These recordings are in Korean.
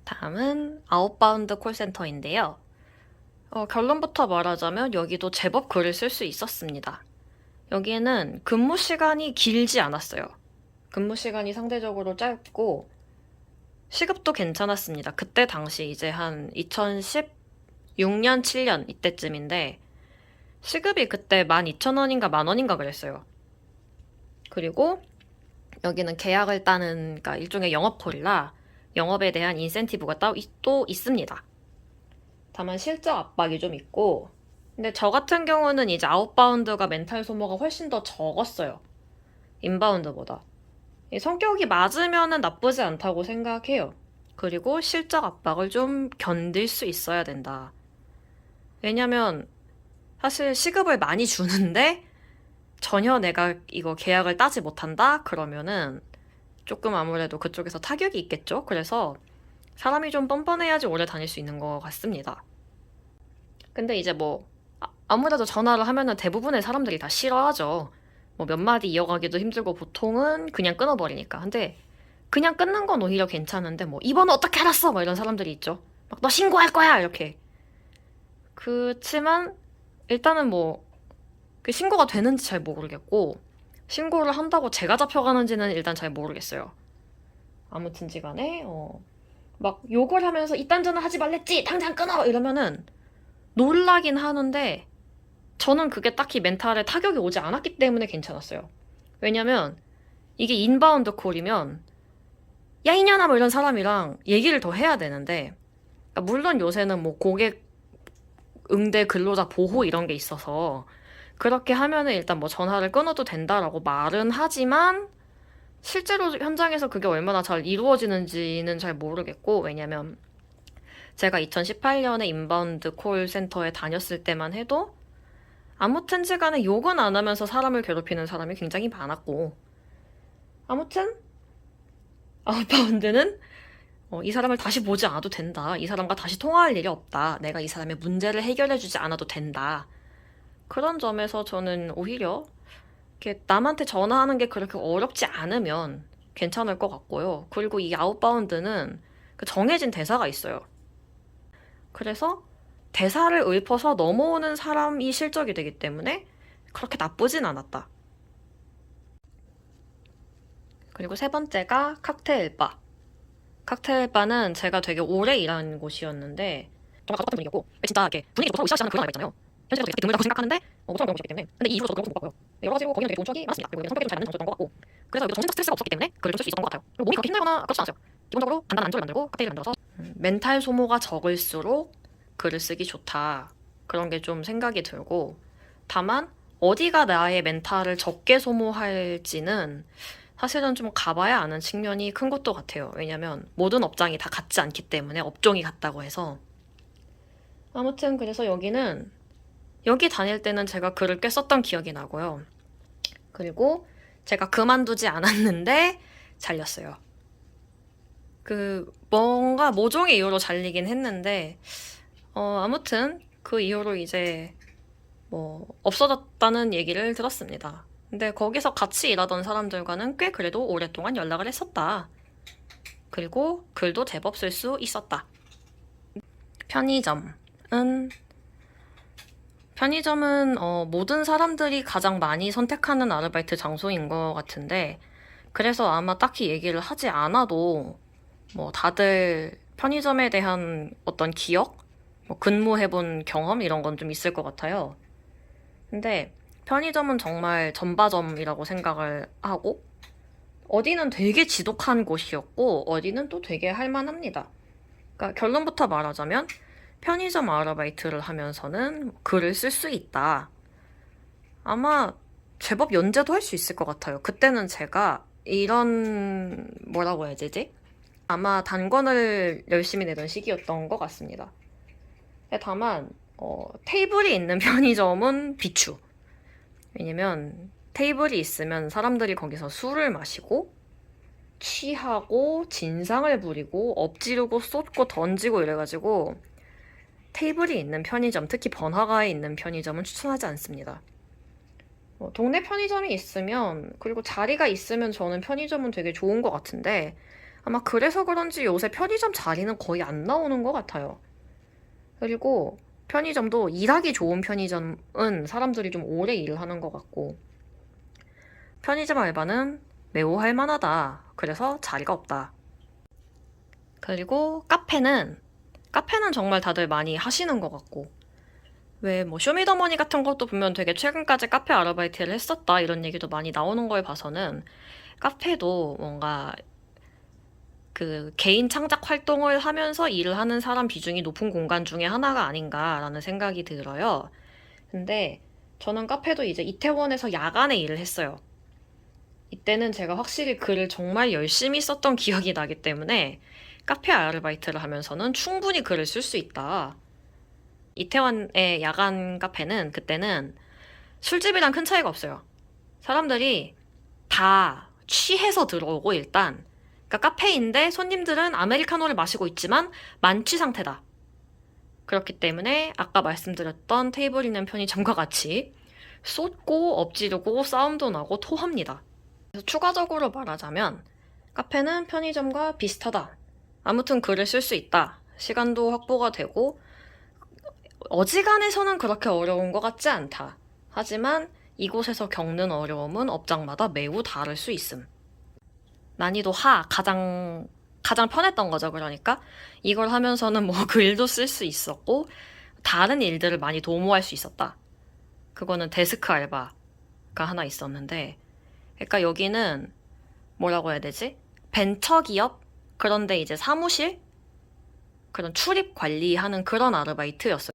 다음은 아웃바운드 콜센터인데요. 결론부터 말하자면 여기도 제법 글을 쓸 수 있었습니다. 여기에는 근무 시간이 길지 않았어요. 근무 시간이 상대적으로 짧고 시급도 괜찮았습니다. 그때 당시 이제 한 2016년, 7년 이때쯤인데 시급이 그때 12,000원인가 10,000원인가 그랬어요. 그리고 여기는 계약을 따는, 그러니까 일종의 영업콜이라 영업에 대한 인센티브가 또 있습니다. 다만 실적 압박이 좀 있고, 근데 저 같은 경우는 이제 아웃바운드가 멘탈 소모가 훨씬 더 적었어요. 인바운드보다. 성격이 맞으면은 나쁘지 않다고 생각해요. 그리고 실적 압박을 좀 견딜 수 있어야 된다. 왜냐면 사실 시급을 많이 주는데 전혀 내가 이거 계약을 따지 못한다? 그러면은 조금 아무래도 그쪽에서 타격이 있겠죠? 그래서 사람이 좀 뻔뻔해야지 오래 다닐 수 있는 것 같습니다. 근데 이제 뭐 아무래도 전화를 하면은 대부분의 사람들이 다 싫어하죠. 뭐 몇 마디 이어가기도 힘들고 보통은 그냥 끊어버리니까. 근데 그냥 끊는 건 오히려 괜찮은데 뭐 이번은 어떻게 알았어? 막 이런 사람들이 있죠. 막 너 신고할 거야! 이렇게. 그치만 일단은 뭐 그 신고가 되는지 잘 모르겠고 신고를 한다고 제가 잡혀가는지는 일단 잘 모르겠어요. 아무튼지 간에 막 욕을 하면서 이딴 전화 하지 말랬지! 당장 끊어! 이러면은 놀라긴 하는데 저는 그게 딱히 멘탈에 타격이 오지 않았기 때문에 괜찮았어요. 왜냐면 이게 인바운드 콜이면 야 이년아 뭐 이런 사람이랑 얘기를 더 해야 되는데 그러니까 물론 요새는 뭐 고객 응대 근로자 보호 이런 게 있어서 그렇게 하면은 일단 뭐 전화를 끊어도 된다라고 말은 하지만 실제로 현장에서 그게 얼마나 잘 이루어지는지는 잘 모르겠고 왜냐면 제가 2018년에 인바운드 콜 센터에 다녔을 때만 해도 아무튼지 간에 욕은 안 하면서 사람을 괴롭히는 사람이 굉장히 많았고 아무튼 아웃바운드는 이 사람을 다시 보지 않아도 된다. 이 사람과 다시 통화할 일이 없다. 내가 이 사람의 문제를 해결해주지 않아도 된다. 그런 점에서 저는 오히려 이렇게 남한테 전화하는 게 그렇게 어렵지 않으면 괜찮을 것 같고요. 그리고 이 아웃바운드는 그 정해진 대사가 있어요. 그래서 대사를 읊어서 넘어오는 사람이 실적이 되기 때문에 그렇게 나쁘진 않았다. 그리고 세 번째가 칵테일바. 칵테일바는 제가 되게 오래 일한 곳이었는데 정말 가족 같은 분위기였고 진짜 이렇게 분위기 좋다고 으쌰으쌰하는 그런 거 있잖아요. 현실에서 되게 드물다고 생각하는데 모처럼 그런 곳이기 때문에 근데 이 이후로 저도 그런 곳못 봤고요. 여러 가지로 거기는 되게 좋은 추억이 많습니다. 그리고 성격이 좀 잘 맞는 장소였던 것 같고 그래서 여기도 정신적 스트레스가 없었기 때문에 글을 좀 쓸 수 있었던 것 같아요. 그리고 몸이 그렇게 힘들거나 그렇지 않았어요. 기본적으로 간단한 안주를 만들고 칵테일을 만들어서 멘탈 소모가 적을수록 글을 쓰기 좋다. 그런 게 좀 생각이 들고 다만 어디가 나의 멘탈을 적게 소모할지는 사실은 좀 가봐야 아는 측면이 큰 것도 같아요. 왜냐면 모든 업장이 다 같지 않기 때문에 업종이 같다고 해서 아무튼 그래서 여기 다닐 때는 제가 글을 꽤 썼던 기억이 나고요. 그리고 제가 그만두지 않았는데 잘렸어요. 뭔가 모종의 이유로 잘리긴 했는데 아무튼 그 이후로 이제 뭐 없어졌다는 얘기를 들었습니다. 근데 거기서 같이 일하던 사람들과는 꽤 그래도 오랫동안 연락을 했었다. 그리고 글도 제법 쓸 수 있었다. 편의점은 모든 사람들이 가장 많이 선택하는 아르바이트 장소인 것 같은데 그래서 아마 딱히 얘기를 하지 않아도 뭐 다들 편의점에 대한 어떤 기억, 뭐 근무해본 경험 이런 건 좀 있을 것 같아요. 근데 편의점은 정말 전바점이라고 생각을 하고 어디는 되게 지독한 곳이었고 어디는 또 되게 할만합니다. 그러니까 결론부터 말하자면 편의점 아르바이트를 하면서는 글을 쓸 수 있다. 아마 제법 연재도 할 수 있을 것 같아요. 그때는 제가 이런 뭐라고 해야 되지? 아마 단권을 열심히 내던 시기였던 것 같습니다. 다만 테이블이 있는 편의점은 비추. 왜냐면 테이블이 있으면 사람들이 거기서 술을 마시고 취하고 진상을 부리고 엎지르고 쏟고 던지고 이래가지고 테이블이 있는 편의점, 특히 번화가에 있는 편의점은 추천하지 않습니다. 동네 편의점이 있으면 그리고 자리가 있으면 저는 편의점은 되게 좋은 것 같은데 아마 그래서 그런지 요새 편의점 자리는 거의 안 나오는 것 같아요. 그리고 편의점도 일하기 좋은 편의점은 사람들이 좀 오래 일을 하는 것 같고, 편의점 알바는 매우 할 만하다. 그래서 자리가 없다. 그리고 카페는 정말 다들 많이 하시는 것 같고, 왜 뭐 쇼미더머니 같은 것도 보면 되게 최근까지 카페 아르바이트를 했었다 이런 얘기도 많이 나오는 걸 봐서는 카페도 뭔가 그 개인 창작 활동을 하면서 일을 하는 사람 비중이 높은 공간 중에 하나가 아닌가라는 생각이 들어요. 근데 저는 카페도 이제 이태원에서 야간에 일을 했어요. 이때는 제가 확실히 글을 정말 열심히 썼던 기억이 나기 때문에 카페 아르바이트를 하면서는 충분히 글을 쓸 수 있다. 이태원의 야간 카페는 그때는 술집이랑 큰 차이가 없어요. 사람들이 다 취해서 들어오고 일단 그러니까 카페인데 손님들은 아메리카노를 마시고 있지만 만취 상태다. 그렇기 때문에 아까 말씀드렸던 테이블 있는 편의점과 같이 쏟고 엎지르고 싸움도 나고 토합니다. 그래서 추가적으로 말하자면 카페는 편의점과 비슷하다. 아무튼 글을 쓸 수 있다. 시간도 확보가 되고 어지간해서는 그렇게 어려운 것 같지 않다. 하지만 이곳에서 겪는 어려움은 업장마다 매우 다를 수 있음. 난이도 가장 편했던 거죠. 그러니까 이걸 하면서는 뭐 글도 쓸 수 있었고 다른 일들을 많이 도모할 수 있었다. 그거는 데스크 알바가 하나 있었는데, 그러니까 여기는 뭐라고 해야 되지? 벤처 기업? 그런데 이제 사무실? 그런 출입 관리하는 그런 아르바이트였어요.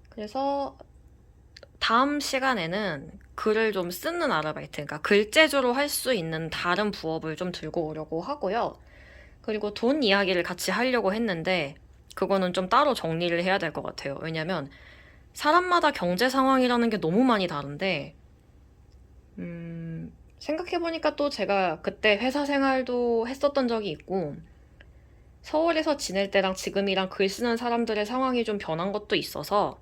그래서 다음 시간에는 글을 좀 쓰는 아르바이트, 그러니까 글재주로 할 수 있는 다른 부업을 좀 들고 오려고 하고요. 그리고 돈 이야기를 같이 하려고 했는데, 그거는 좀 따로 정리를 해야 될 것 같아요. 왜냐면, 사람마다 경제 상황이라는 게 너무 많이 다른데, 생각해보니까 또 제가 그때 회사 생활도 했었던 적이 있고, 서울에서 지낼 때랑 지금이랑 글 쓰는 사람들의 상황이 좀 변한 것도 있어서,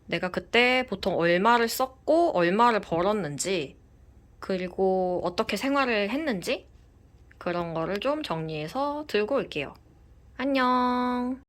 내가 그때 보통 얼마를 썼고 얼마를 벌었는지, 그리고 어떻게 생활을 했는지, 그런 거를 좀 정리해서 들고 올게요. 안녕.